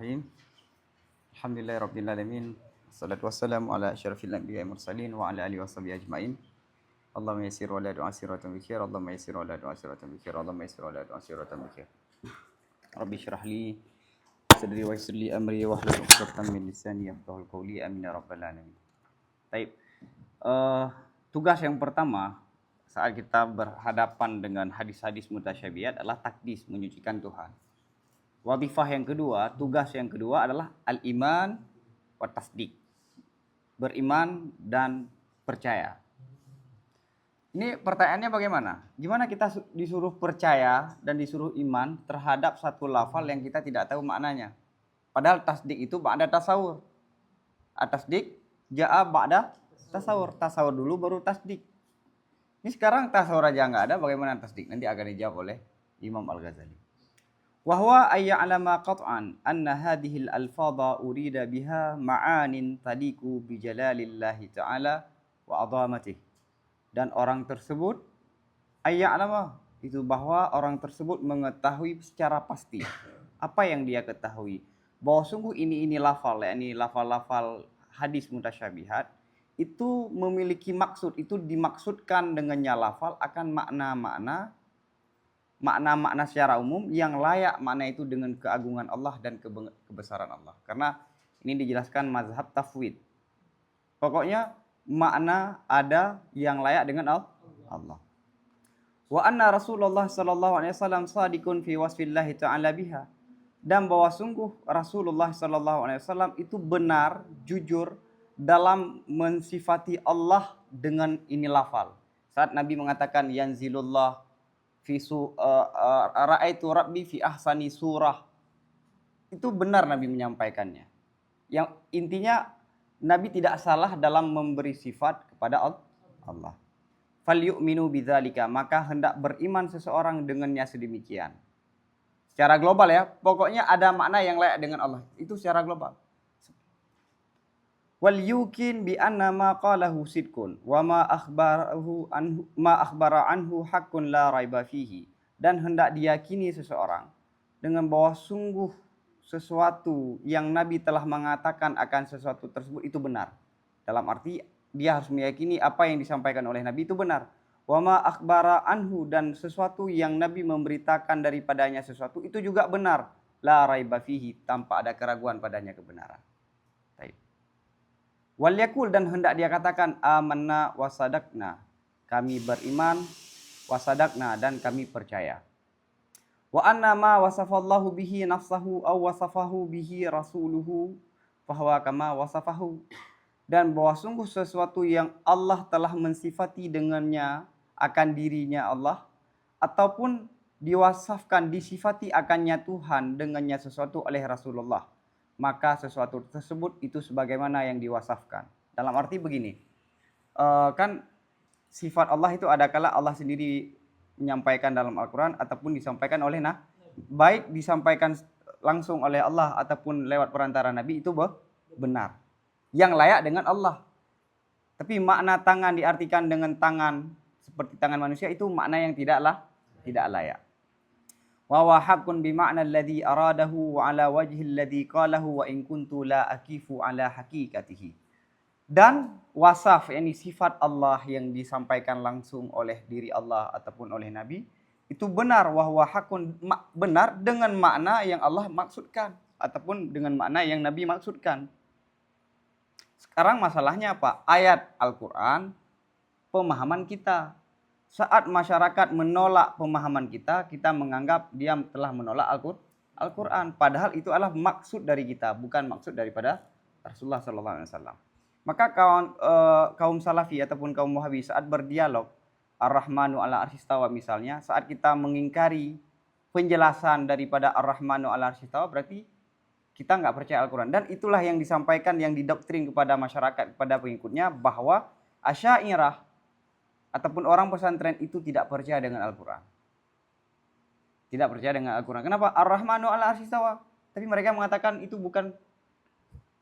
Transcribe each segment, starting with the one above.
Bismillahirrahmanirrahim. Alhamdulillahirrabbilalamin. Wassalatu wassalamu ala asyrafil anbiya'i mursalin wa ala alihi washabihi ajmain. Allahumma yassir wa la tu'assir wa tamkir. Allahumma yassir wa la tu'assir wa tamkir. Allahumma yassir wa la tu'assir wa tamkir. Rabbi shrah li sadri wa yassir li amri wa hlul 'uqdatam min lisani yafqahu qawli. Amin ya rabbal alamin. Baik. Tugas yang pertama saat kita berhadapan dengan hadis-hadis mutasyabihat adalah takdis, menyucikan Tuhan. Wadhifah yang kedua, tugas yang kedua adalah al-iman wa tasdik. Beriman dan percaya. Ini pertanyaannya bagaimana? Gimana kita disuruh percaya dan disuruh iman terhadap satu lafal yang kita tidak tahu maknanya? Padahal tasdik itu ba'da tasawur. At-tasdik ja'a ba'da tasawur. Tasawur dulu baru tasdik. Ini sekarang tasawur aja nggak ada, bagaimana tasdik? Nanti akan dijawab oleh Imam Al-Ghazali. Wahwa ayya'lama qat'an anna hadhil alfadha urida biha ma'anin taliku bijalalillahi ta'ala wa 'azamatih. Dan orang tersebut ayya'lama itu bahwa orang tersebut mengetahui secara pasti apa yang dia ketahui, bahwa sungguh ini lafal, yakni lafal-lafal hadis mutasyabihat itu memiliki maksud, itu dimaksudkan dengannya lafal akan makna-makna secara umum yang layak makna itu dengan keagungan Allah dan kebesaran Allah. Karena ini dijelaskan mazhab tafwid. Pokoknya makna ada yang layak dengan Allah. Wa anna Rasulullah sallallahu alaihi wasallam shadiqun fi wasfillahi ta'ala biha. Dan bahwa sungguh Rasulullah sallallahu alaihi wasallam itu benar, jujur dalam mensifati Allah dengan ini lafal. Saat Nabi mengatakan yanzilullah fi ra'aitu rabbi fi ahsani surah, itu benar Nabi menyampaikannya. Yang intinya Nabi tidak salah dalam memberi sifat kepada Allah. Falyu'minu bidzalika, maka hendak beriman seseorang dengannya sedemikian. Secara global ya, pokoknya ada makna yang layak dengan Allah. Itu secara global. Wal yukin bi anna ma qalahu sidqun wa ma akhbara anhu haqqun la raiba fihi. Dan hendak diyakini seseorang dengan bahwa sungguh sesuatu yang Nabi telah mengatakan akan sesuatu tersebut itu benar. Dalam arti dia harus meyakini apa yang disampaikan oleh Nabi itu benar. Wa ma akhbara anhu, dan sesuatu yang Nabi memberitakan daripadanya sesuatu itu juga benar. La raiba fihi, tanpa ada keraguan padanya kebenaran. Baik. Wal yakul, dan hendak dia katakan amanna wasadakna, kami beriman, wasadakna, dan kami percaya. Wa anna ma wasafallahu bihi nafsahu aw wasafahu bihi rasuluhu fahuwa kama wasafahu. Dan bahwa sungguh sesuatu yang Allah telah mensifati dengannya akan dirinya Allah, ataupun diwasafkan, disifati akannya Tuhan dengannya sesuatu oleh Rasulullah, maka sesuatu tersebut itu sebagaimana yang diwasafkan. Dalam arti begini, kan sifat Allah itu ada kala Allah sendiri menyampaikan dalam Al-Quran ataupun disampaikan oleh baik disampaikan langsung oleh Allah ataupun lewat perantara Nabi, itu benar, yang layak dengan Allah. Tapi makna tangan diartikan dengan tangan seperti tangan manusia, itu makna yang tidak layak. Wa huwa haqqun bi ma'na alladhi aradahu wa ala wajhi alladhi qalahu wa in kuntu la akifu ala haqiqatihi. Dan wasaf, yakni sifat Allah yang disampaikan langsung oleh diri Allah ataupun oleh Nabi, itu benar. Wa huwa haqqun, benar dengan makna yang Allah maksudkan ataupun dengan makna yang Nabi maksudkan. Sekarang masalahnya apa? Ayat Al-Quran, pemahaman kita. Saat masyarakat menolak pemahaman kita, kita menganggap dia telah menolak Al-Quran. Padahal itu adalah maksud dari kita, bukan maksud daripada Rasulullah SAW. Maka kaum Salafi ataupun kaum Wahabi saat berdialog, Ar-Rahmanu ala arsyistawa misalnya, saat kita mengingkari penjelasan daripada Ar-Rahmanu ala arsyistawa, berarti kita nggak percaya Al-Quran. Dan itulah yang disampaikan, yang didoktrin kepada masyarakat, kepada pengikutnya, bahwa Asy'ariyah ataupun orang pesantren itu tidak percaya dengan Al-Quran. Tidak percaya dengan Al-Quran. Kenapa? Ar-Rahmanu ala arsyistawa. Tapi mereka mengatakan itu bukan.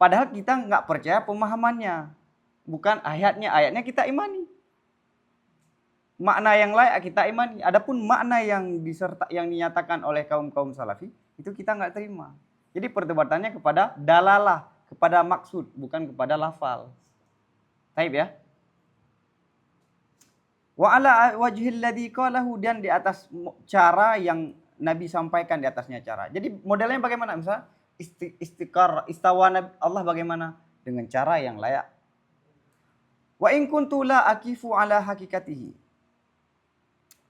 Padahal kita nggak percaya pemahamannya. Bukan ayatnya. Ayatnya kita imani. Makna yang layak kita imani. Adapun makna yang dinyatakan oleh kaum Salafi, itu kita nggak terima. Jadi perdebatannya kepada dalalah, kepada maksud, bukan kepada lafal. Taib ya. Wa ala wajhil ladzi qalahu, dan di atas cara yang Nabi sampaikan, di atasnya cara. Jadi modelnya bagaimana? Misalnya istawa Allah bagaimana? Dengan cara yang layak. Wa in kuntu la akifu ala hakikatihi.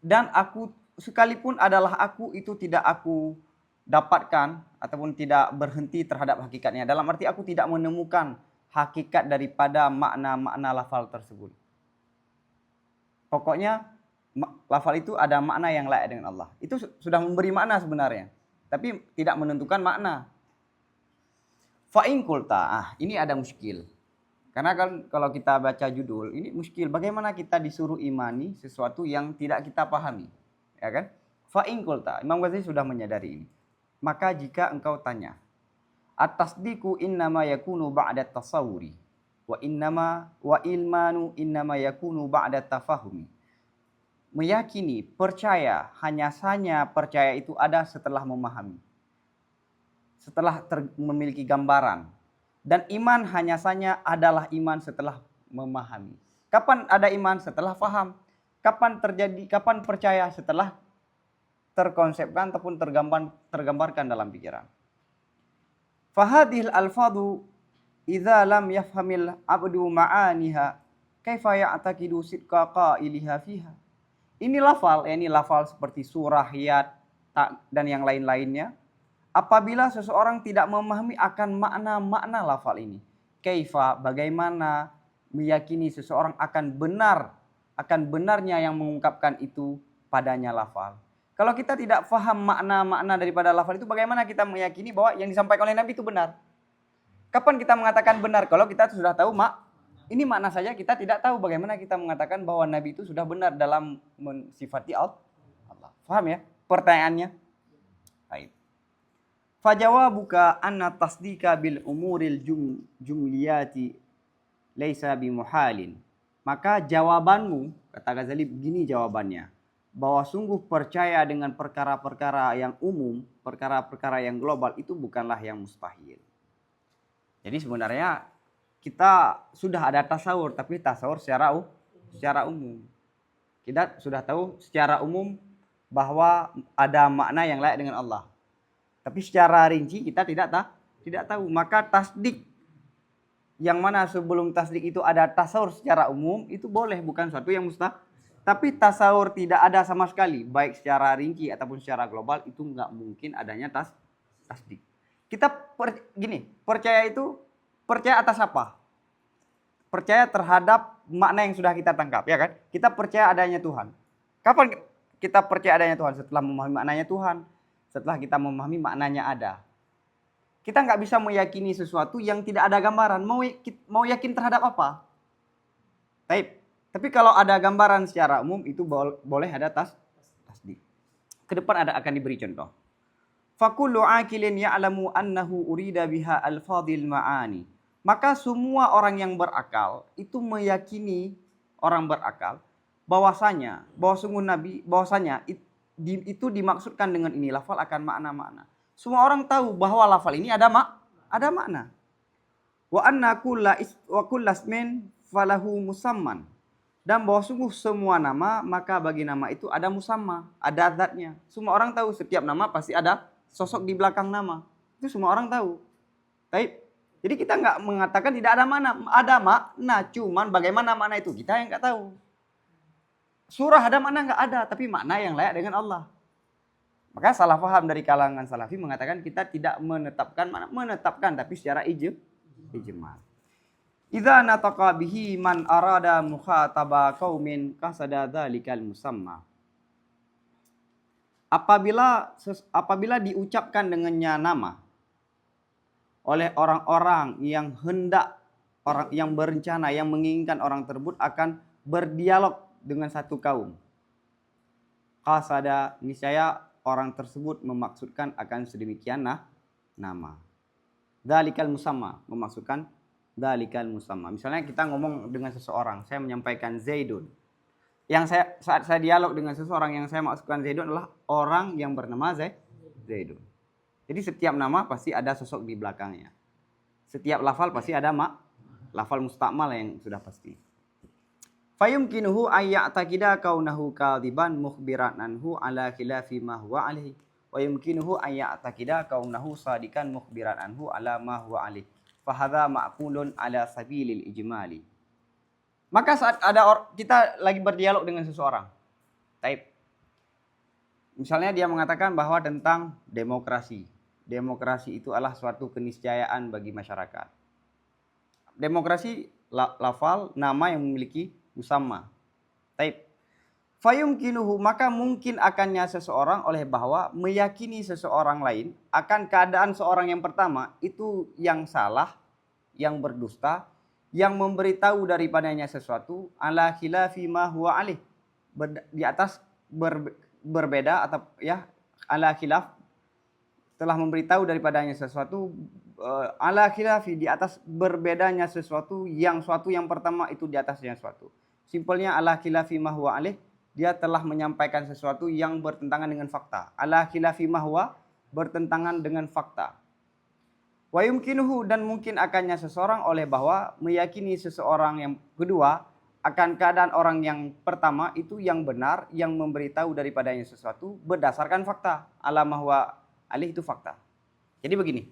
Dan aku sekalipun adalah aku itu tidak aku dapatkan ataupun tidak berhenti terhadap hakikatnya. Dalam arti aku tidak menemukan hakikat daripada makna-makna lafal tersebut. Pokoknya lafal itu ada makna yang layak dengan Allah. Itu sudah memberi makna sebenarnya, tapi tidak menentukan makna. Fa'in kulta, ini ada muskil. Karena kan kalau kita baca judul, ini muskil. Bagaimana kita disuruh imani sesuatu yang tidak kita pahami, ya kan? Fa'in kulta, Imam Ghazali sudah menyadari ini. Maka jika engkau tanya, at-tasdiqu innama yakunu ba'da tasawuri. Wa ilmanu innama yakunu ba'da tafahumi. Meyakini, percaya, hanya saja percaya itu ada setelah memahami. Setelah memiliki gambaran. Dan iman hanya saja adalah iman setelah memahami. Kapan ada iman? Setelah faham. Kapan percaya? Setelah terkonsepkan ataupun tergambarkan dalam pikiran. Fahadhil alfadhu idza lam yafhamil abdu ma'aniha kaifa ya'taqidu sidqa qailiha fiha. Ini lafal seperti surah, yat, dan yang lain-lainnya. Apabila seseorang tidak memahami akan makna-makna lafal ini, kaifa, bagaimana meyakini seseorang akan benarnya yang mengungkapkan itu padanya lafal. Kalau kita tidak faham makna-makna daripada lafal itu, bagaimana kita meyakini bahwa yang disampaikan oleh Nabi itu benar? Kapan kita mengatakan benar? Kalau kita sudah tahu ini makna saja kita tidak tahu, bagaimana kita mengatakan bahwa Nabi itu sudah benar dalam mensifati Allah. Paham ya pertanyaannya? Baik. Fajawabuka anna tasdika bil umuril jumliyati laisa bimuhalin. Maka jawabanmu, kata Ghazali begini jawabannya, bahwa sungguh percaya dengan perkara-perkara yang umum, perkara-perkara yang global itu bukanlah yang mustahil. Jadi sebenarnya kita sudah ada tasawur, tapi tasawur secara umum. Kita sudah tahu secara umum bahwa ada makna yang layak dengan Allah. Tapi secara rinci kita tidak tahu. Maka tasdik yang mana sebelum tasdik itu ada tasawur secara umum itu boleh, bukan suatu yang mustahil. Tapi tasawur tidak ada sama sekali, baik secara rinci ataupun secara global, itu nggak mungkin adanya tasdik. Kita percaya atas apa? Percaya terhadap makna yang sudah kita tangkap, ya kan? Kita percaya adanya Tuhan. Kapan kita percaya adanya Tuhan? Setelah memahami maknanya Tuhan. Setelah kita memahami maknanya ada. Kita nggak bisa meyakini sesuatu yang tidak ada gambaran. Mau yakin terhadap apa? Tapi kalau ada gambaran secara umum itu boleh ada tasdik. Ke depan akan diberi contoh. Fakullu akilin ya'lamu annahu urida biha al-fadil ma'ani. Maka semua orang yang berakal itu meyakini, orang berakal, bahwa bahwasanya itu dimaksudkan dengan ini lafal akan makna-makna. Semua orang tahu bahwa lafal ini ada makna. Wa anna kullasmin falahu musamman. Dan bahwa sungguh semua nama, maka bagi nama itu ada musamma, ada zatnya. Semua orang tahu setiap nama pasti ada sosok di belakang nama. Itu semua orang tahu. Baik. Jadi kita nggak mengatakan tidak ada makna. Ada makna, cuman bagaimana makna itu kita yang nggak tahu. Surah ada makna nggak ada, tapi makna yang layak dengan Allah. Maka salah paham dari kalangan salafi mengatakan kita tidak menetapkan tapi secara ijmal. Idza nataqa bihi man arada mukhataba qaumin qasada dzalikal musamma. Apabila diucapkan dengannya nama oleh orang-orang yang yang berencana, yang menginginkan orang tersebut akan berdialog dengan satu kaum. Qasada, niscaya orang tersebut memaksudkan akan sedemikian nama. Dzalikal musamma, memaksudkan dalikal musamma. Misalnya kita ngomong dengan seseorang, saya menyampaikan Zaidun. Saat saya dialog dengan seseorang yang saya maksudkan Zaidun adalah orang yang bernama Zaidun. Jadi setiap nama pasti ada sosok di belakangnya. Setiap lafal pasti ada lafal mustakmal yang sudah pasti. Fayumkinuhu ayya'taqida kaunahu kadiban mukhbiran anhu ala khilafi ma huwa alaihi. Wa yumkinuhu ayya'taqida kaunahu sadikan mukhbiran anhu ala ma huwa alaihi. Fahadha ma'qulun ala sabilil ijmali. Maka saat kita lagi berdialog dengan seseorang. Taib. Misalnya dia mengatakan bahwa tentang demokrasi. Demokrasi itu adalah suatu keniscayaan bagi masyarakat. Demokrasi lafal nama yang memiliki musamma. Taib. Fayumkinuhu, maka mungkin akannya seseorang oleh bahwa meyakini seseorang lain akan keadaan seorang yang pertama itu yang salah, yang berdusta, yang memberitahu daripadanya sesuatu ala khilafi ma huwa alih, di atas berbeda atau ya ala khilaf, telah memberitahu daripadanya sesuatu ala khilafi, di atas berbedanya sesuatu yang pertama itu di atasnya sesuatu. Simpelnya ala khilafi ma huwa alih, dia telah menyampaikan sesuatu yang bertentangan dengan fakta. Ala khilafi ma huwa, bertentangan dengan fakta. Wa yumkinuhu, dan mungkin akannya seseorang oleh bahwa meyakini seseorang yang kedua akan keadaan orang yang pertama itu yang benar, yang memberitahu daripadanya sesuatu berdasarkan fakta. Ala ma huwa alih, itu fakta. Jadi begini.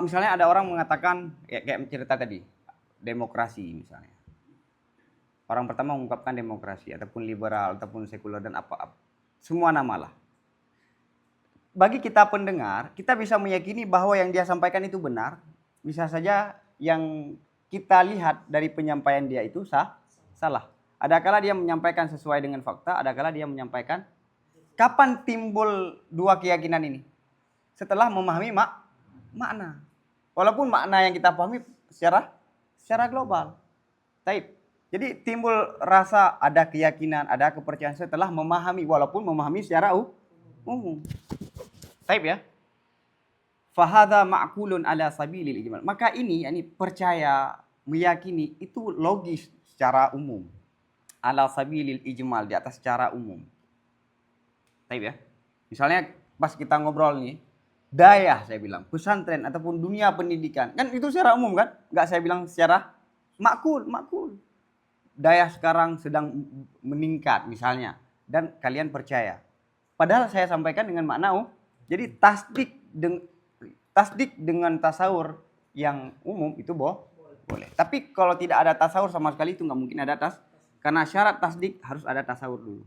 Misalnya ada orang mengatakan ya, kayak cerita tadi, demokrasi misalnya. Orang pertama mengungkapkan demokrasi ataupun liberal ataupun sekuler dan apa-apa. Semua nama lah. Bagi kita pendengar, kita bisa meyakini bahwa yang dia sampaikan itu benar. Bisa saja yang kita lihat dari penyampaian dia itu salah. Adakala dia menyampaikan sesuai dengan fakta, adakala dia menyampaikan. Kapan timbul dua keyakinan ini? Setelah memahami makna. Walaupun makna yang kita pahami secara global. Taib. Jadi timbul rasa ada keyakinan, ada kepercayaan setelah memahami, walaupun memahami secara umum. Taib ya. Fahadha ma'qulun ala sabilil ijmal. Maka ini percaya, meyakini itu logis secara umum. Ala sabilil ijmal, di atas secara umum. Taib ya. Misalnya pas kita ngobrol nih, daya saya bilang, pesantren ataupun dunia pendidikan, kan itu secara umum kan? Enggak saya bilang secara makul. Daya sekarang sedang meningkat misalnya, dan kalian percaya. Padahal saya sampaikan dengan makna jadi tasdik dengan tasawur yang umum itu boleh. Tapi kalau tidak ada tasawur sama sekali itu nggak mungkin ada karena syarat tasdik harus ada tasawur dulu.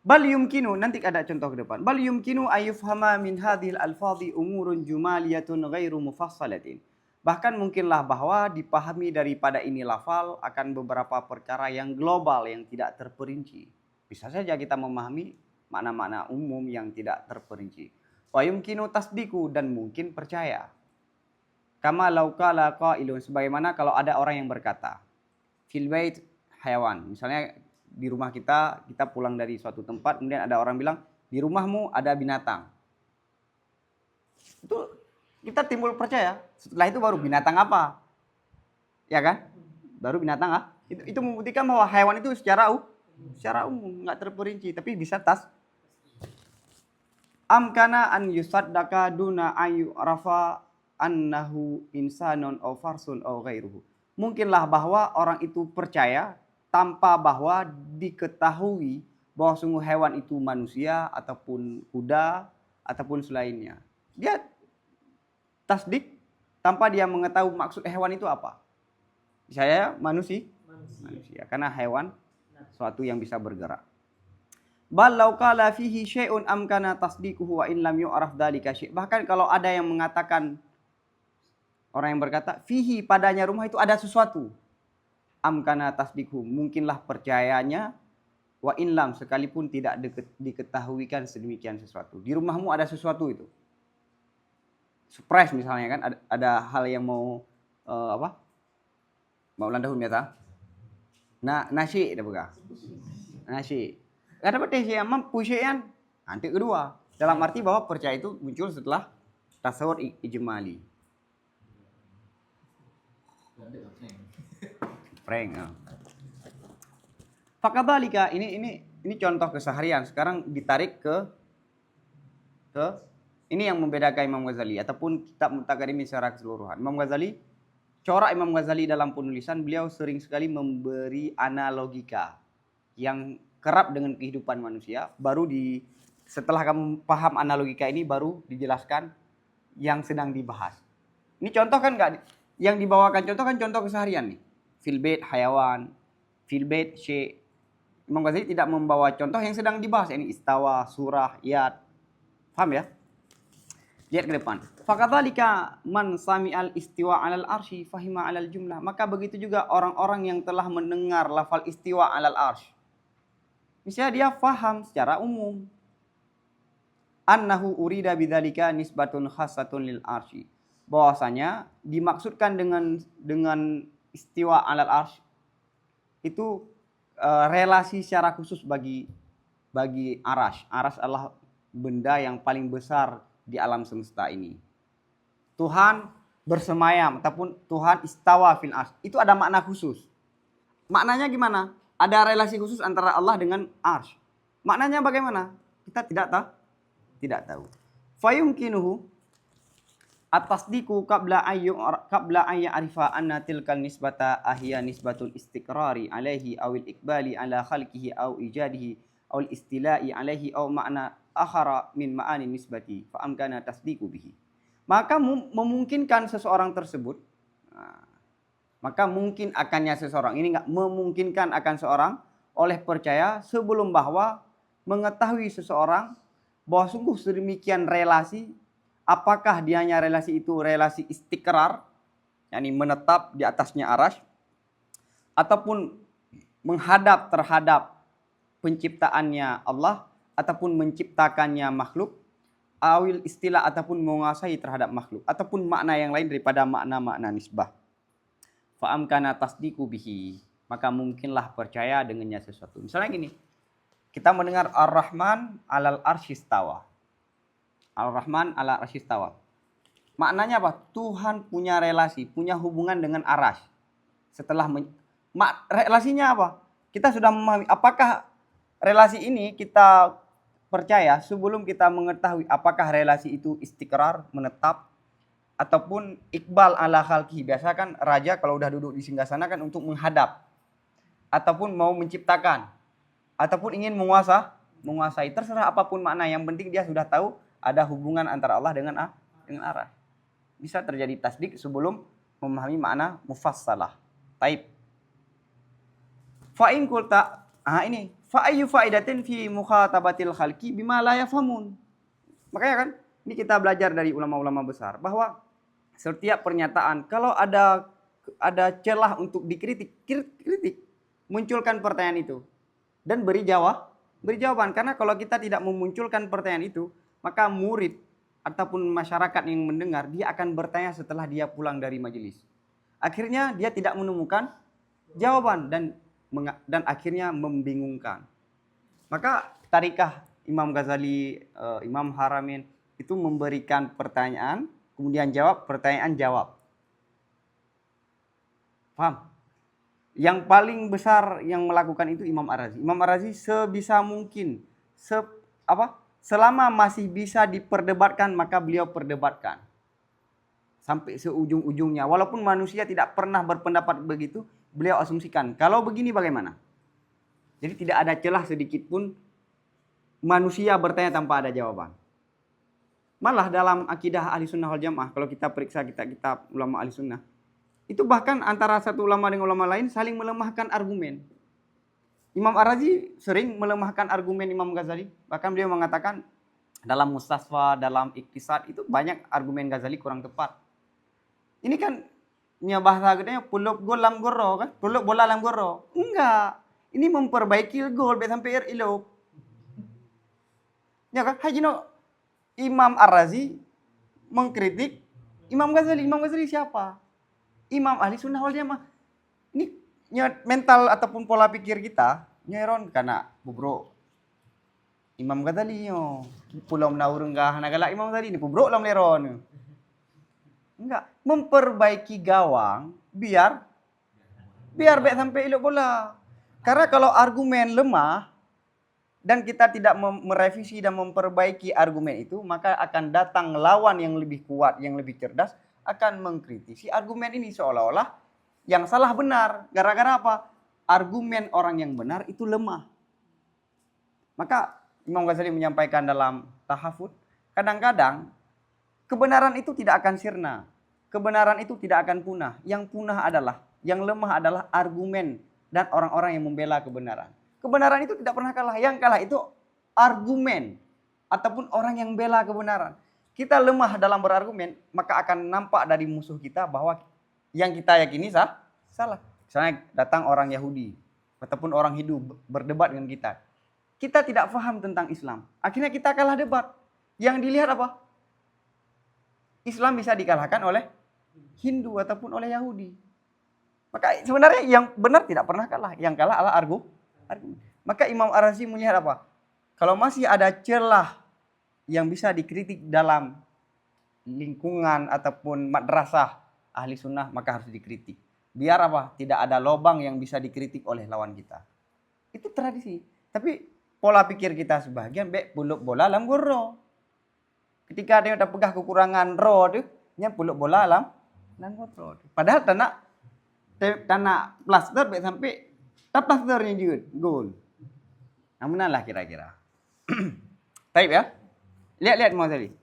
Bal yumkinu, nanti ada contoh ke depan. Bal yumkinu ayyufhama min hadhil alfadhi umurun jumaliyatun ghairu mufassalatin. Bahkan mungkinlah bahwa dipahami daripada ini lafal akan beberapa perkara yang global yang tidak terperinci. Bisa saja kita memahami makna-makna umum yang tidak terperinci. Wa yumkinu tasdiku, dan mungkin percaya. Kama law qala qailun, sebagaimana kalau ada orang yang berkata, fil bait hayawan. Misalnya di rumah kita pulang dari suatu tempat, kemudian ada orang bilang, di rumahmu ada binatang. Itu kita timbul percaya. Setelah itu baru binatang apa? Ya kan? Baru binatang itu membuktikan bahwa hewan itu secara umum enggak terperinci, tapi bisa amkana an yusaddaka duna ayu rafa annahu insanun aw farsun aw ghairuhu. Mungkinlah bahwa orang itu percaya tanpa bahwa diketahui bahwa sungguh hewan itu manusia ataupun kuda ataupun selainnya. Dia tasdik tanpa dia mengetahui maksud hewan itu apa. Saya manusia. Karena hewan suatu yang bisa bergerak. Bal law qala fihi syai'un amkana tasdiquhu wa in lam yu'raf dzalika syai'. Bahkan kalau ada yang mengatakan, orang yang berkata fihi, padanya rumah itu ada sesuatu. Amkana tasdiquhu, mungkinlah percayanya, wa in lam, sekalipun tidak diketahuikan sedemikian sesuatu. Di rumahmu ada sesuatu itu. Surprise misalnya kan, ada hal yang mau mau ulang tahun biasa. Nasi dah buka. Nasi. Ada betul sih yang pusyian. Nanti kedua. Dalam arti bahwa percaya itu muncul setelah tasawur ijmali. Prank. Fakadzalika, ini contoh keseharian. Sekarang ditarik ke Ini yang membedakan Imam Ghazali ataupun kitab Mutakallimin secara keseluruhan. Imam Ghazali, corak Imam Ghazali dalam penulisan, beliau sering sekali memberi analogika yang kerap dengan kehidupan manusia. Setelah kamu paham analogika ini, baru dijelaskan yang sedang dibahas. Ini contoh kan enggak, yang dibawakan contoh kan contoh keseharian nih. Fil bait hayawan, fil bait syai'. Imam Ghazali tidak membawa contoh yang sedang dibahas, ini istawa, surah, yad. Paham ya? Lihat ke depan. Fakadzalika man sami'al istiwa 'alal arsy fahima 'alal jumlah. Maka begitu juga orang-orang yang telah mendengar lafal istiwa 'alal arsy. Misalnya dia faham secara umum. Annahu urida bidzalika nisbatun khassatun lil arsy. Bahwasanya dimaksudkan dengan istiwa 'alal arsy itu relasi secara khusus bagi arasy. Arasy adalah benda yang paling besar di alam semesta ini. Tuhan bersemayam ataupun Tuhan istawa fil arsy. Itu ada makna khusus. Maknanya gimana? Ada relasi khusus antara Allah dengan arsy. Maknanya bagaimana? Kita tidak tahu. Fayumkinuhu at-tasdiqu qabla ayya arifa anna tilkal nisbata ahya nisbatul istiqrari alaihi awil iqbali ala khalqihi aw ijadihi aw istila'i alaihi aw makna akhara min ma'ani nisbati fa amkana tasdiqu bihi. Maka memungkinkan seseorang tersebut, maka mungkin akannya seseorang ini enggak memungkinkan akan seorang oleh percaya sebelum bahwa mengetahui seseorang bahwa sungguh sedemikian relasi, apakah dianya relasi itu relasi istiqrar, yakni menetap di atasnya arasy, ataupun menghadap terhadap penciptaannya Allah, ataupun menciptakannya makhluk, awil istilah ataupun menguasai terhadap makhluk, ataupun makna yang lain daripada makna-makna nisbah. Fa'amkana tasdiqu bihi, maka mungkinlah percaya dengannya sesuatu. Misalnya gini, kita mendengar Ar-Rahman 'alal arsy istawa. Ar-Rahman 'alal arsy istawa. Maknanya apa? Tuhan punya relasi, punya hubungan dengan arasy. Relasinya apa? Kita sudah memahami apakah relasi ini kita percaya sebelum kita mengetahui apakah relasi itu istiqrar, menetap, ataupun iqbal ala khalqihi. Biasa kan raja kalau udah duduk di singgasana kan untuk menghadap, ataupun mau menciptakan, ataupun ingin menguasai. Terserah apapun makna, yang penting dia sudah tahu ada hubungan antara Allah dengan arasy. Bisa terjadi tasdik sebelum memahami makna mufassalah. Taib. Fa in qulta, ini fa ayyu faidatin fi mukhatabatil khalqi bima la yafhamun. Makanya kan ini kita belajar dari ulama-ulama besar bahwa setiap pernyataan kalau ada celah untuk kritik, munculkan pertanyaan itu dan beri jawaban. Karena kalau kita tidak memunculkan pertanyaan itu, maka murid ataupun masyarakat yang mendengar, dia akan bertanya setelah dia pulang dari majelis. Akhirnya dia tidak menemukan jawaban dan akhirnya membingungkan. Maka tarikah Imam Ghazali, Imam Haramain itu memberikan pertanyaan, kemudian jawab, pertanyaan jawab. Paham? Yang paling besar yang melakukan itu Imam Ar-Razi. Imam Ar-Razi sebisa mungkin, selama masih bisa diperdebatkan, maka beliau perdebatkan. Sampai seujung-ujungnya. Walaupun manusia tidak pernah berpendapat begitu, beliau asumsikan, kalau begini bagaimana? Jadi tidak ada celah sedikit pun manusia bertanya tanpa ada jawaban. Malah dalam akidah ahli sunnah wal jamaah, kalau kita periksa kitab ulama ahli sunnah, itu bahkan antara satu ulama dengan ulama lain saling melemahkan argumen. Imam Ar-Razi sering melemahkan argumen Imam Ghazali. Bahkan beliau mengatakan dalam Mustasfa, dalam Iqtisad itu banyak argumen Ghazali kurang tepat. Ini kan bahasa gedenya puluk gol lam goro kan? Puluk bola lam goro. Enggak. Ini memperbaiki gol biar sampai ilok. Ya kan? Hajino Imam Ar-Razi mengkritik Imam Ghazali. Imam Ghazali siapa? Imam ahli sunnah wal jamaah. Ini mental ataupun pola pikir kita nyeron karena bubro Imam Ghazali yo pulau menaurunggah nagala Imam Ghazali ini bubro lam leron. Enggak, memperbaiki gawang biar baik sampai ilok bola. Karena kalau argumen lemah, dan kita tidak merevisi dan memperbaiki argumen itu, maka akan datang lawan yang lebih kuat, yang lebih cerdas, akan mengkritisi argumen ini seolah-olah yang salah benar. Gara-gara apa? Argumen orang yang benar itu lemah. Maka Imam Ghazali menyampaikan dalam Tahafut, kadang-kadang kebenaran itu tidak akan sirna. Kebenaran itu tidak akan punah. Yang punah adalah, yang lemah adalah argumen dan orang-orang yang membela kebenaran. Kebenaran itu tidak pernah kalah. Yang kalah itu argumen ataupun orang yang bela kebenaran. Kita lemah dalam berargumen, maka akan nampak dari musuh kita bahwa yang kita yakini salah. Misalnya datang orang Yahudi ataupun orang Hindu berdebat dengan kita. Kita tidak paham tentang Islam. Akhirnya kita kalah debat. Yang dilihat apa? Islam bisa dikalahkan oleh Hindu ataupun oleh Yahudi. Maka sebenarnya yang benar tidak pernah kalah. Yang kalah adalah argumen. Maka Imam Ar-Razi melihat apa? Kalau masih ada celah yang bisa dikritik dalam lingkungan ataupun madrasah ahli sunnah, maka harus dikritik. Biar apa? Tidak ada lubang yang bisa dikritik oleh lawan kita. Itu tradisi. Tapi pola pikir kita sebagian puluk bola dalam goro. Ketika ada yang pegang kekurangan roh tu, nya puluk bola dalam goro. Padahal tanah plaster sampai tak plasternya juga gol. Namun lah kira-kira. Baik ya. Lihat Muhammad.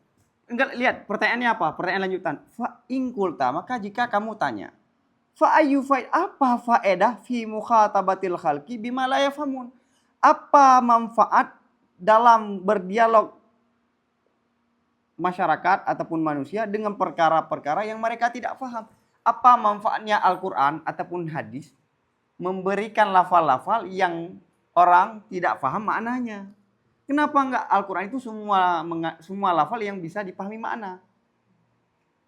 Enggak lihat pertanyaannya apa? Pertanyaan lanjutan. Fa ingkulta, maka jika kamu tanya, fa ayu faid, apa faedah fi mukhatabatil khalqi bima la yafhamun? Apa manfaat dalam berdialog masyarakat ataupun manusia dengan perkara-perkara yang mereka tidak paham? Apa manfaatnya Al-Qur'an ataupun hadis memberikan lafal-lafal yang orang tidak paham maknanya? Kenapa enggak Al-Quran itu semua lafal yang bisa dipahami makna?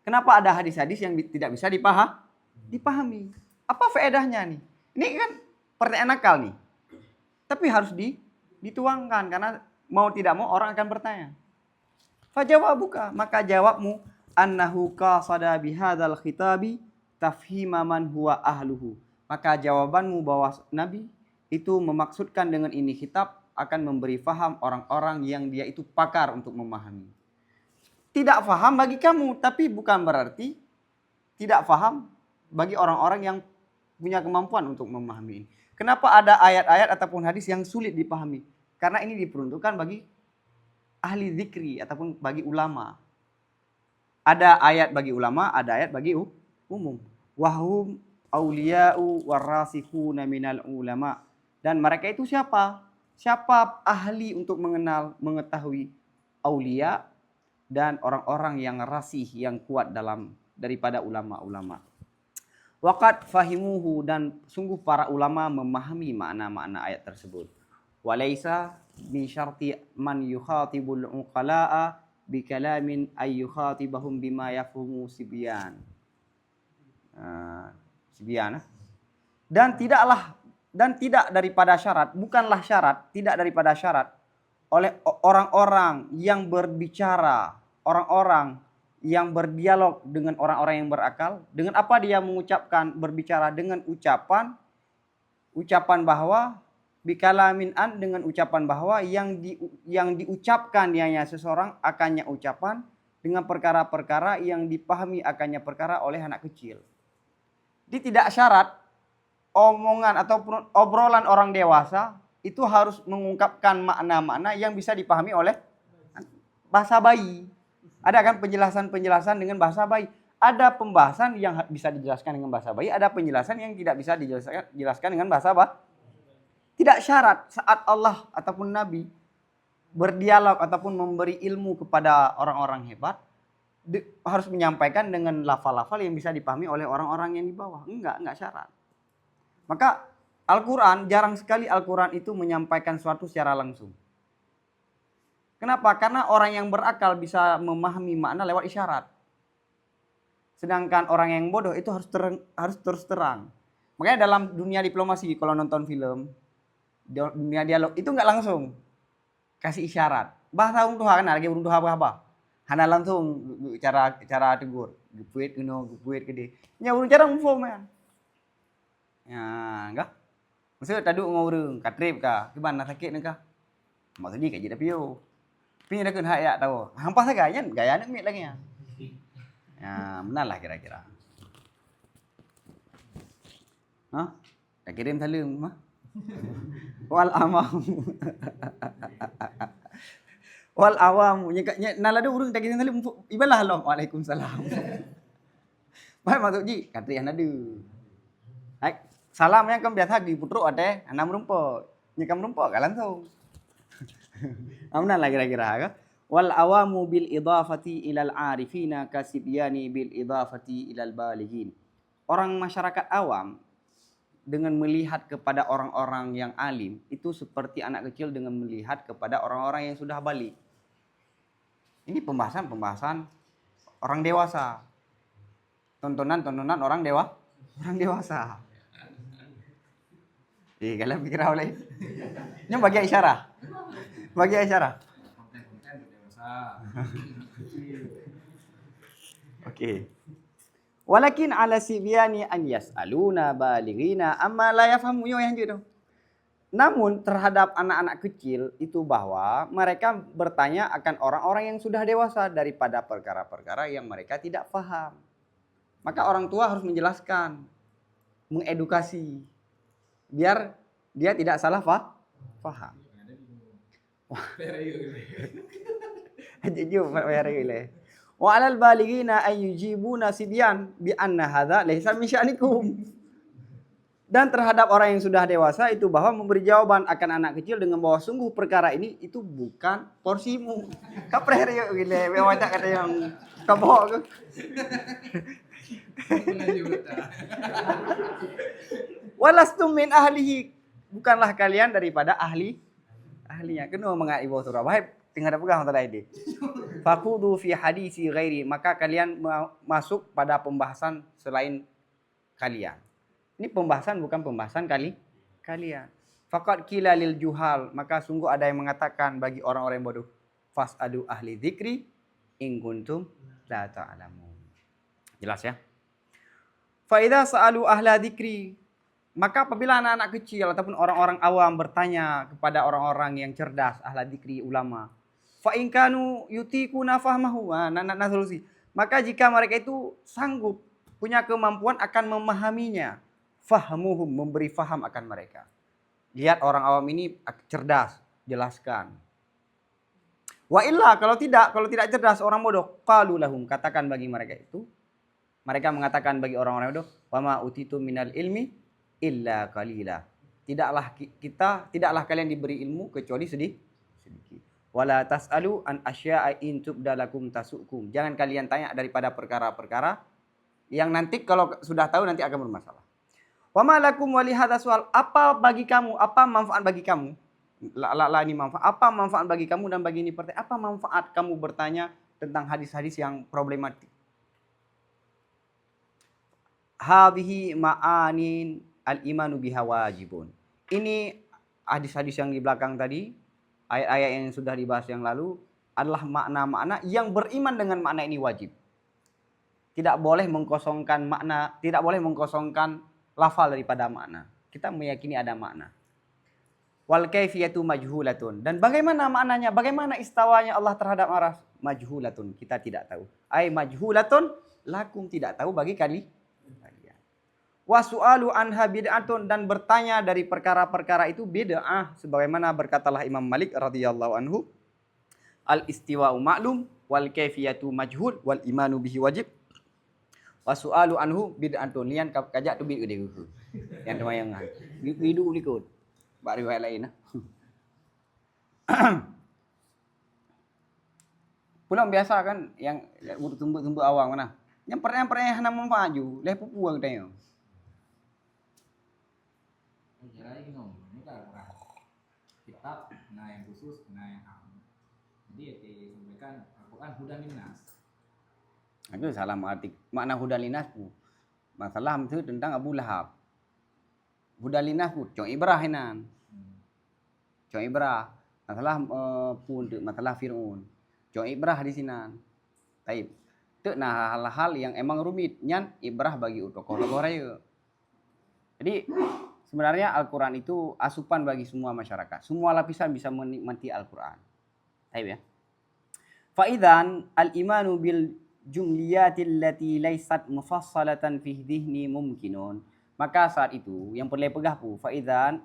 Kenapa ada hadis-hadis yang tidak bisa dipahami? Apa faedahnya nih? Ini kan pertanyaan akal nih. Tapi harus dituangkan karena mau tidak mau orang akan bertanya. Fajawabuka, maka jawabmu annahu qasada bihadzal khitabi tafhima man huwa ahluhu. Maka jawabanmu bahwa Nabi itu memaksudkan dengan ini khitab akan memberi faham orang-orang yang dia itu pakar untuk memahami. Tidak faham bagi kamu, tapi bukan berarti tidak faham bagi orang-orang yang punya kemampuan untuk memahami. Kenapa ada ayat-ayat ataupun hadis yang sulit dipahami? Karena ini diperuntukkan bagi ahli zikri ataupun bagi ulama. Ada ayat bagi ulama, ada ayat bagi umum. Wahum auliya'u warasikhuna minal ulama. Dan mereka itu siapa? Siapa ahli untuk mengetahui aulia dan orang-orang yang rasih, yang kuat daripada ulama-ulama. Waqad fahimuhu, dan sungguh para ulama memahami makna-makna ayat tersebut. Walaysa min syarti man yukhatibul uqala'a bikalamin ay yukhatibahum bima yafhumu sibyan. Dan tidak daripada syarat, bukanlah syarat, tidak daripada syarat oleh orang-orang yang berbicara, orang-orang yang berdialog dengan orang-orang yang berakal, dengan apa dia mengucapkan, berbicara dengan ucapan bahwa bikalamin an, dengan ucapan bahwa yang diucapkan hanya seseorang akannya ucapan, dengan perkara-perkara yang dipahami akannya perkara oleh anak kecil. Dia tidak syarat omongan ataupun obrolan orang dewasa itu harus mengungkapkan makna-makna yang bisa dipahami oleh bahasa bayi. Ada kan penjelasan-penjelasan dengan bahasa bayi. Ada pembahasan yang bisa dijelaskan dengan bahasa bayi, ada penjelasan yang tidak bisa dijelaskan dengan bahasa bayi. Tidak syarat saat Allah ataupun Nabi berdialog ataupun memberi ilmu kepada orang-orang hebat harus menyampaikan dengan lafal-lafal yang bisa dipahami oleh orang-orang yang di bawah. Enggak syarat. Maka Al-Quran, jarang sekali Al-Quran itu menyampaikan sesuatu secara langsung. Kenapa? Karena orang yang berakal bisa memahami makna lewat isyarat. Sedangkan orang yang bodoh itu harus terus terang. Makanya dalam dunia diplomasi, kalau nonton film, dunia dialog, itu enggak langsung kasih isyarat. Bahasa urung tuha kan lagi urung tuha apa? Hana langsung cara tegur. Gepuit gede. Nya urung cara info man. Ya, enggak. Maksudnya tadi ngurung katrip kah? Gimana sakit kah? Maksudnya kayak gitu pio. Pi dah kena ya tahu. Hampa saya gaya nak mit lagi ya. Ya, benar lah kira-kira. Hah? Dah kirim salam mah. Wal amam. Wal awam. Nya nalada urang tak kirim salam ibalah Allah. Waalaikumsalam. Baik maksudnya kata yang ada. Hai, salam yang kam biasa di putruk ada, anak merumpok. Nya kam merumpok kan langsung. Amna lah kira-kira kan? Wal awamu bil idafati ilal arifina kasibyani bil idafati ilal balighin. Orang masyarakat awam dengan melihat kepada orang-orang yang alim itu seperti anak kecil dengan melihat kepada orang-orang yang sudah balik. Ini pembahasan orang dewasa. Tontonan orang dewasa. Kalau pikir oleh. Ini bagi isyarah. Konten-konten dewasa. Oke. Walakin ala sibyani an yas'aluna balighina amma la yafhamu yang gitu. Namun terhadap anak-anak kecil itu bahwa mereka bertanya akan orang-orang yang sudah dewasa daripada perkara-perkara yang mereka tidak paham. Maka orang tua harus menjelaskan, mengedukasi biar dia tidak salah paham. Jujur bayar. Wa 'alal balighina ay yujibuna sibyan bi anna hadza laysa min sya'nikum. Dan terhadap orang yang sudah dewasa itu bahwa memberi jawaban akan anak kecil dengan bahwa sungguh perkara ini itu bukan porsimu. Kaprer yo gile, wajak kata yang kabok. Walastum min ahlihi. Bukanlah kalian daripada ahlinya. Kena mengat ibu surah. Baik, tinggal pegang tadi ini. Fakudu fi hadisi ghairi. Maka kalian masuk pada pembahasan selain kalian. Ini pembahasan bukan pembahasan kalian. Faqad qila lil juhal. Maka sungguh ada yang mengatakan bagi orang-orang yang bodoh. Fas'adu ahli dzikri in kuntum la ta'lamun. Jelas ya? Fa idza sa'alu ahla dzikri, maka apabila anak-anak kecil ataupun orang-orang awam bertanya kepada orang-orang yang cerdas, ahla dzikri, ulama, fa in kanu yutiquna fahmahu, nah solusi. Maka jika mereka itu sanggup punya kemampuan akan memahaminya, fahmuhum, memberi faham akan mereka. Lihat orang awam ini cerdas, jelaskan. Wa illa kalau tidak cerdas orang bodoh, qalu lahum, katakan bagi mereka itu. Mereka mengatakan bagi orang-orang bodoh, wa ma utitu minal ilmi illa qalila. Tidaklah kalian diberi ilmu kecuali sedikit. Wala tasalu an asya'a in tubdalakum tasukum. Jangan kalian tanya daripada perkara-perkara yang nanti kalau sudah tahu nanti akan bermasalah. Wa ma lakum wa li hadza sual. Apa bagi kamu? Apa manfaat bagi kamu? Ini manfaat. Apa manfaat bagi kamu dan bagi ini pertanyaan? Apa manfaat kamu bertanya tentang hadis-hadis yang problematik? Hadhihi ma'anin al-imanu biha wajibun. Ini hadis-hadis yang di belakang tadi, ayat-ayat yang sudah dibahas yang lalu adalah makna-makna yang beriman dengan makna ini wajib. Tidak boleh mengkosongkan makna, tidak boleh mengkosongkan lafal daripada makna. Kita meyakini ada makna. Wal kaifiyatu majhulatun. Dan bagaimana maknanya? Bagaimana istawanya Allah terhadap aras? Majhulatun. Kita tidak tahu. Ai majhulatun lakum, tidak tahu bagi kalian. Wa su'alu anha bid'atun, dan bertanya dari perkara-perkara itu bid'ah, sebagaimana berkatalah Imam Malik radhiyallahu anhu, al istiwa'u ma'lum wal kaifiyatu majhul wal imanu bihi wajib wa su'alu anhu bid'atun. Lian kajak tu bid'u dia. Yang temayangan. Bid'u likut. Bak riwayat lain. Pulang biasa kan yang tumbuk-tumbuk awang mana. Yang pertanyaan-pertanyaan hana manfaat ju, leh pupu ang tanya. Ini kan kitab, yang khusus, yang am. Jadi ya disampaikan Al-Quran hudan linnas. Itu salah makna hudan linnas pu. Masalah itu tentang Abu Lahab. Hudan linnas pu, cong ibrah hinan. Cong ibrah. Masalah pun masalah Fir'aun. Cong ibrah di sinan. Taib. Itu nah hal-hal yang emang rumit nyan ibrah bagi tokoh-tokoh raya. Jadi Sebenarnya Al-Quran itu asupan bagi semua masyarakat. Semua lapisan bisa menikmati Al-Quran. Baik ya. Faidan al-imanu bil jumliyatil lati laysat mufassalatan fi dhihni mumkinun. Maka saat itu yang perlu pegah pu faidan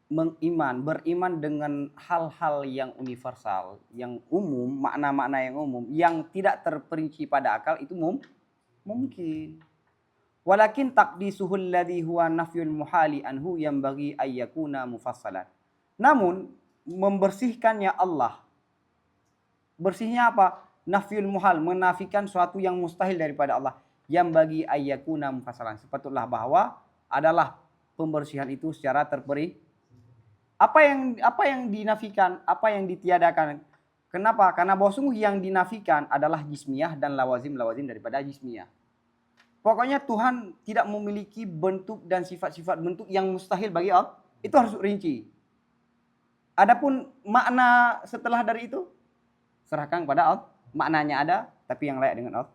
beriman dengan hal-hal yang universal, yang umum, makna-makna yang umum, yang tidak terperinci pada akal itu mungkin. Walakin taqdisuhul ladzi huwa nafyul muhali anhu yang bagi ayyakuna mufassalan. Namun membersihkannya Allah. Bersihnya apa? Nafyul muhal, menafikan suatu yang mustahil daripada Allah. Yang bagi ayyakuna mufassalan. Sepatutlah bahwa adalah pembersihan itu secara terperi. Apa yang dinafikan, apa yang ditiadakan? Kenapa? Karena bahwa sungguh yang dinafikan adalah jismiyah dan lawazim daripada jismiyah. Pokoknya Tuhan tidak memiliki bentuk dan sifat-sifat bentuk yang mustahil bagi Allah. Itu harus rinci. Adapun makna setelah dari itu, serahkan kepada Allah. Maknanya ada, tapi yang layak dengan Allah.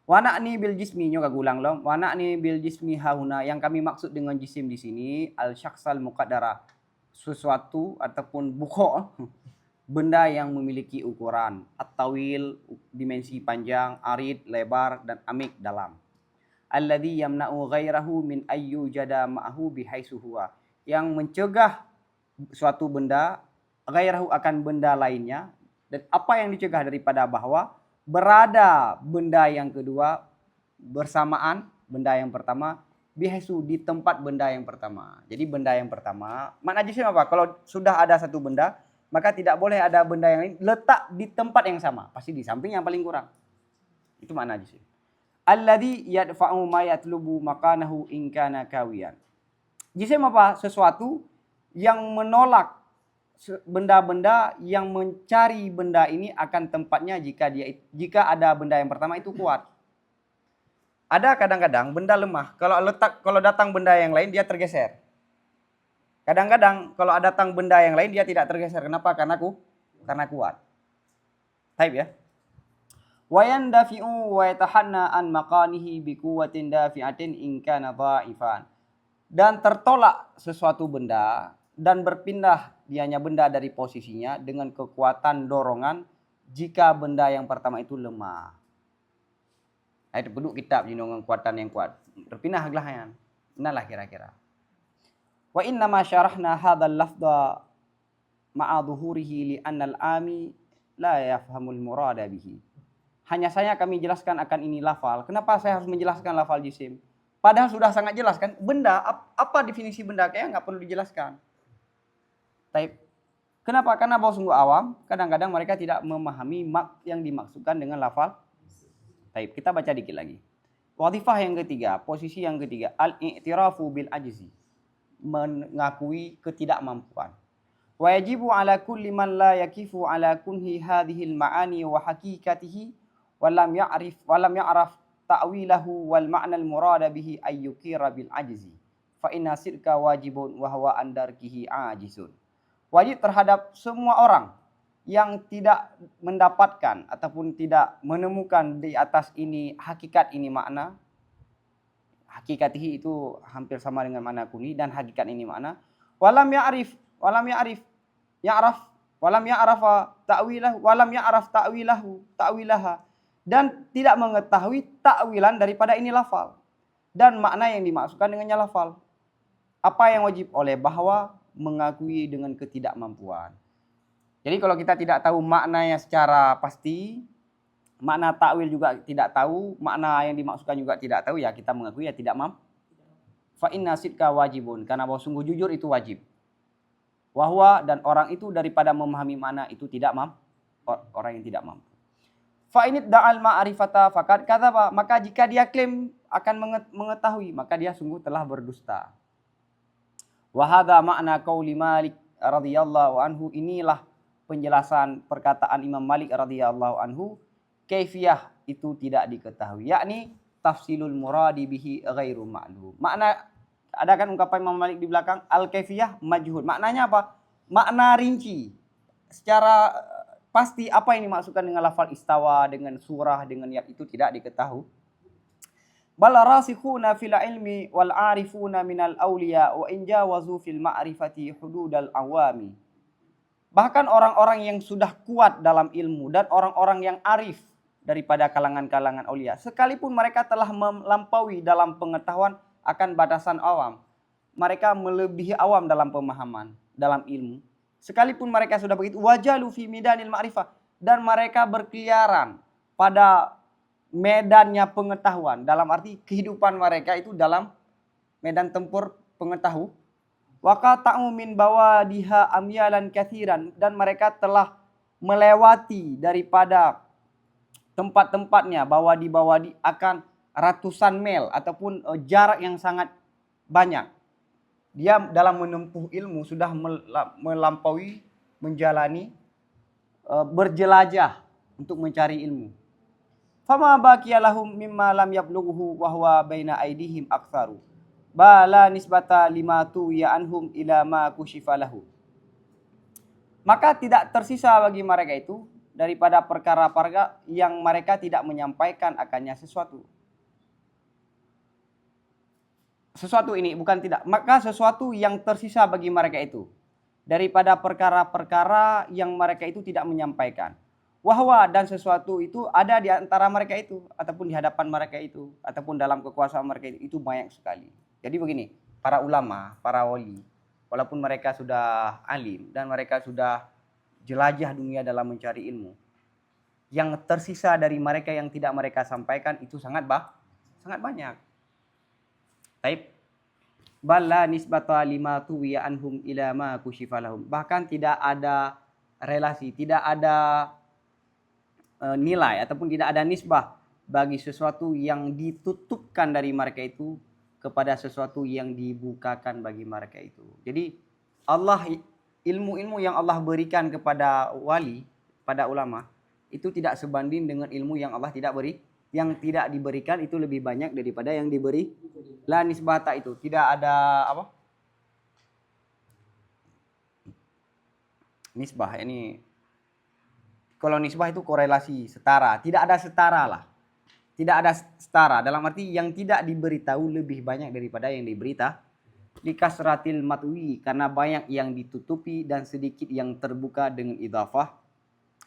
Wa na'ni bil jismi, nyoga gulang lom. Wa na'ni bil jismi hauna, yang kami maksud dengan jisim di sini al syaksal muqaddara, sesuatu ataupun bukho, benda yang memiliki ukuran at-tawil, dimensi panjang, arid, lebar, dan amik, dalam. Alladhi yamna'u ghairahu min ayyu jada ma'ahu bihaitsu huwa, yang mencegah suatu benda ghairahu akan benda lainnya, dan apa yang dicegah daripada bahwa berada benda yang kedua bersamaan benda yang pertama bihaitsu, di tempat benda yang pertama. Jadi benda yang pertama, makna jisim apa? Kalau sudah ada satu benda, maka tidak boleh ada benda yang lain letak di tempat yang sama, pasti di samping yang paling kurang. Itu makna jisim. Alladzi yadfa'u ma yatlubu makanahu in kana kawiyan. Jisim apa? Sesuatu yang menolak benda-benda yang mencari benda ini akan tempatnya jika ada benda yang pertama itu kuat. Ada kadang-kadang benda lemah, kalau datang benda yang lain dia tergeser. Kadang-kadang kalau datang benda yang lain dia tidak tergeser. Kenapa? Karena kuat. Taib ya. Wa yandafi'u wa yatahanna an maqanihi bi quwwatin dafi'atin in kana dha'ifan. Dan tertolak sesuatu benda dan berpindah dianya benda dari posisinya dengan kekuatan dorongan jika benda yang pertama itu lemah. Itu penduk kitab dengan kekuatan yang kuat. Berpindah gelahan. Inilah kira-kira. Wa inna ma syarahna hadzal lafdha ma'a dhuhurihi li anna al-ami la yafhamul murada bihi. Hanya saya kami jelaskan akan ini lafal. Kenapa saya harus menjelaskan lafal jisim? Padahal sudah sangat jelas kan. Benda, apa definisi benda? Kayaknya nggak perlu dijelaskan. Taib. Kenapa? Karena bahwa sungguh awam, kadang-kadang mereka tidak memahami yang dimaksudkan dengan lafal. Taib. Kita baca dikit lagi. Wadhifah yang ketiga, posisi yang ketiga, al-i'tirafu bil ajzi. Mengakui ketidakmampuan. Wa yajibu ala kulli man la yakifu ala kunhi hadhil ma'ani wa haqiqatihi wa lam ya'raf ta'wilahu wal ma'na al murada bihi ayyukira bil ajzi fa inna sidqa wajibun wa huwa andarkihi ajizun. Wajib terhadap semua orang yang tidak mendapatkan ataupun tidak menemukan di atas ini hakikat ini makna. Hakikatihi itu hampir sama dengan makna kuni, dan hakikat ini makna. Walam ya'raf ta'wilaha, dan tidak mengetahui ta'wilan daripada ini lafal dan makna yang dimaksudkan dengannya lafal. Apa yang wajib? Oleh bahwa mengakui dengan ketidakmampuan. Jadi kalau kita tidak tahu maknanya secara pasti, makna ta'wil juga tidak tahu, makna yang dimaksudkan juga tidak tahu, ya kita mengakui ya tidak mampu. Fa inna sidqa wajibun, karena bahwa sungguh jujur itu wajib. Wahwa, dan orang itu daripada memahami makna itu tidak mampu, orang yang tidak mampu. Fa inid da'al ma'rifata faqad kadzaba, maka jika dia klaim akan mengetahui, maka dia sungguh telah berdusta. Wa hadza ma'na qauli Malik radhiyallahu anhu, inilah penjelasan perkataan Imam Malik radhiyallahu anhu, kaifiyah itu tidak diketahui, yakni tafsilul muradi bihi ghairu ma'lum. Makna, ada kan ungkapan Imam Malik di belakang, al-kaifiyah majhul. Maknanya apa? Makna rinci. Secara pasti apa yang dimaksudkan dengan lafal istawa, dengan surah, dengan yat itu tidak diketahui. Bal rasikhuna fil ilmi wal arifuna minal awliya wa in jawazu fil ma'rifati hududal awami. Bahkan orang-orang yang sudah kuat dalam ilmu dan orang-orang yang arif daripada kalangan-kalangan aulia, sekalipun mereka telah melampaui dalam pengetahuan akan batasan awam, mereka melebihi awam dalam pemahaman, dalam ilmu. Sekalipun mereka sudah begitu, wajalu fi midanil ma'rifah, dan mereka berkeliaran pada medannya pengetahuan, dalam arti kehidupan mereka itu dalam medan tempur pengetahuan. Waqata'u min bawadiha amyalan kathiran, dan mereka telah melewati daripada tempat-tempatnya bawadi-bawadi akan ratusan mil ataupun jarak yang sangat banyak. Dia dalam menempuh ilmu sudah melampaui, menjalani, berjelajah untuk mencari ilmu. Fama baqiya lahum mimma lam yablughu wa huwa baina aidihim aktsaru. Bala nisbata lima tu ya anhum ila ma kushifa lahu. Maka tidak tersisa bagi mereka itu daripada perkara-perkara yang mereka tidak menyampaikan akannya sesuatu. Sesuatu ini bukan tidak, maka sesuatu yang tersisa bagi mereka itu daripada perkara-perkara yang mereka itu tidak menyampaikan. Wahwa, dan sesuatu itu ada di antara mereka itu ataupun di hadapan mereka itu ataupun dalam kekuasaan mereka itu banyak sekali. Jadi begini, para ulama, para wali, walaupun mereka sudah alim dan mereka sudah jelajah dunia dalam mencari ilmu, yang tersisa dari mereka yang tidak mereka sampaikan itu sangat banyak. Taib. Balla nisbata lima tuwiya anhum ila ma kushifa lahum. Bahkan tidak ada relasi, tidak ada nilai ataupun tidak ada nisbah bagi sesuatu yang ditutupkan dari mereka itu kepada sesuatu yang dibukakan bagi mereka itu. Jadi Allah, ilmu-ilmu yang Allah berikan kepada wali, pada ulama, itu tidak sebanding dengan ilmu yang Allah tidak beri. Yang tidak diberikan itu lebih banyak daripada yang diberi. La nisbata itu tidak ada apa? Nisbah ini, kalau nisbah itu korelasi, setara. Tidak ada setara lah. Tidak ada setara. Dalam arti yang tidak diberitahu lebih banyak daripada yang diberita. Likasratil matwi, karena banyak yang ditutupi dan sedikit yang terbuka dengan idhafah,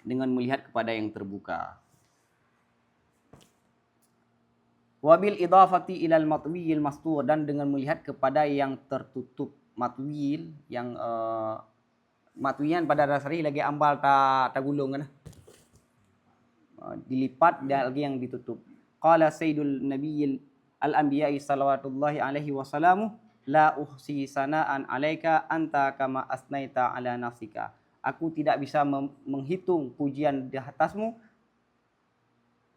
dengan melihat kepada yang terbuka. Wabil idhafati ilal matwiyil mastur, dan dengan melihat kepada yang tertutup. Matwil yang matwiyan pada dasarnya lagi ambal ta gulung kan. Dilipat dan lagi yang ditutup. Qala sayyidul nabiyil al-anbiya'i salawatullahi alaihi wasallamu la uhsi sana'an alaika anta kama asnaita ala nafsika. Aku tidak bisa menghitung pujian di atasmu.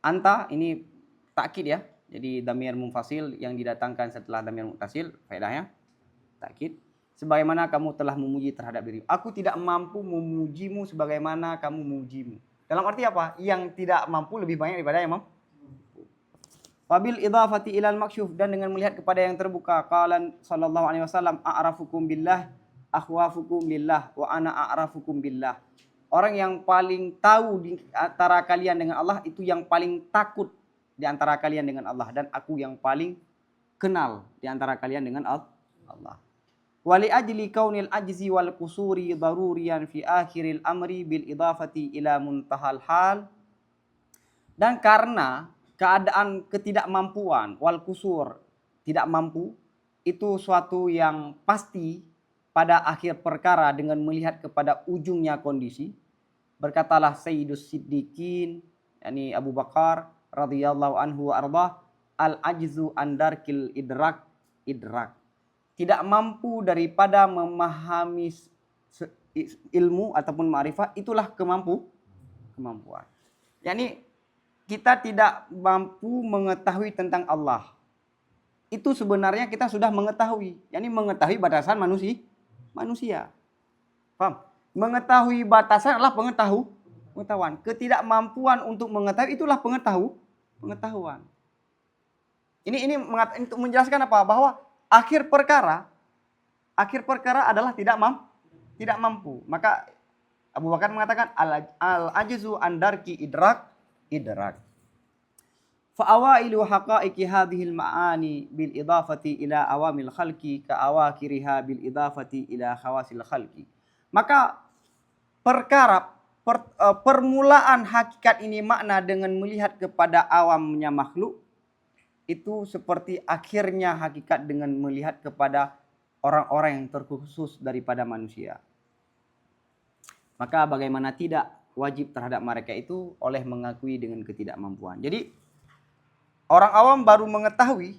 Anta ini takkid ya. Jadi dhamir munfasil yang didatangkan setelah dhamir muttasil, faedahnya takkid. Sebagaimana kamu telah memuji terhadap dirimu. Aku tidak mampu memujimu sebagaimana kamu memujimu. Dalam arti apa? Yang tidak mampu lebih banyak daripada yang mampu. Wabil idhafati ilal maksyuf, dan dengan melihat kepada yang terbuka. Qalan sallallahu alaihi wasallam a'rafukum billah akhwafukum lillah wa ana a'rafukum billah. Orang yang paling tahu di antara kalian dengan Allah itu yang paling takut di antara kalian dengan Allah, dan aku yang paling kenal di antara kalian dengan Allah. Wali ajli kaunil ajzi wal kusuri daruriyan fi akhiril amri bil idhafati ila muntahal hal, dan karena keadaan ketidakmampuan wal kusur, tidak mampu, itu suatu yang pasti pada akhir perkara dengan melihat kepada ujungnya kondisi. Berkatalah Sayyidus Siddiqin, yakni Abu Bakar radhiyallahu anhu wa ardah, al ajzu andarkil idrak. Tidak mampu daripada memahami ilmu ataupun ma'rifah, itulah kemampuan. Yakni kita tidak mampu mengetahui tentang Allah. Itu sebenarnya kita sudah mengetahui. Yakni mengetahui batasan manusia. Paham? Mengetahui batasan adalah pengetahuan. Ketidakmampuan untuk mengetahui itulah pengetahuan. Ini untuk menjelaskan apa? Bahwa akhir perkara adalah tidak mampu. Maka Abu Bakar mengatakan al ajzu andarki idrak. فأوائل حقائق هذه المعاني بالإضافة إلى عوام الخلق كأواخرها بالإضافة إلى خواص الخلق. Maka permulaan hakikat ini makna dengan melihat kepada awamnya makhluk itu seperti akhirnya hakikat dengan melihat kepada orang-orang yang terkhusus daripada manusia. Maka bagaimana tidak wajib terhadap mereka itu oleh mengakui dengan ketidakmampuan. Jadi orang awam baru mengetahui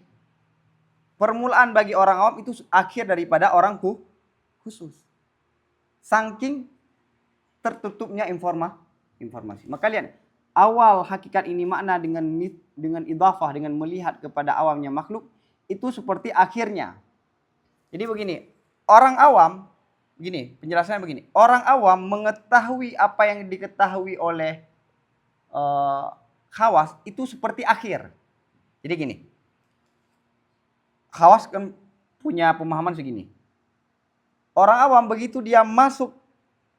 permulaan bagi orang awam itu akhir daripada orang khusus. Saking tertutupnya informasi. Maka lihat, awal hakikat ini makna dengan idhafah, dengan melihat kepada awamnya makhluk itu seperti akhirnya. Jadi begini, orang awam begini, penjelasannya begini. Orang awam mengetahui apa yang diketahui oleh khawas itu seperti akhir. Jadi gini, khawas kan punya pemahaman segini. Orang awam begitu dia masuk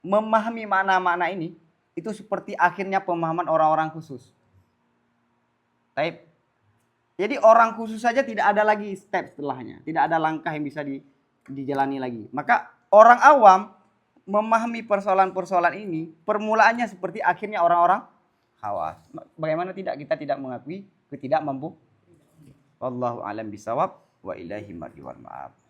memahami makna-makna ini, itu seperti akhirnya pemahaman orang-orang khusus. Baik. Jadi orang khusus saja tidak ada lagi step setelahnya, tidak ada langkah yang bisa dijalani lagi. Maka orang awam memahami persoalan-persoalan ini, permulaannya seperti akhirnya orang-orang khawas. Bagaimana tidak kita tidak mengakui ketidakmampu? Wallahu a'lam bishawab wa ilaihi marji wal ma'ab.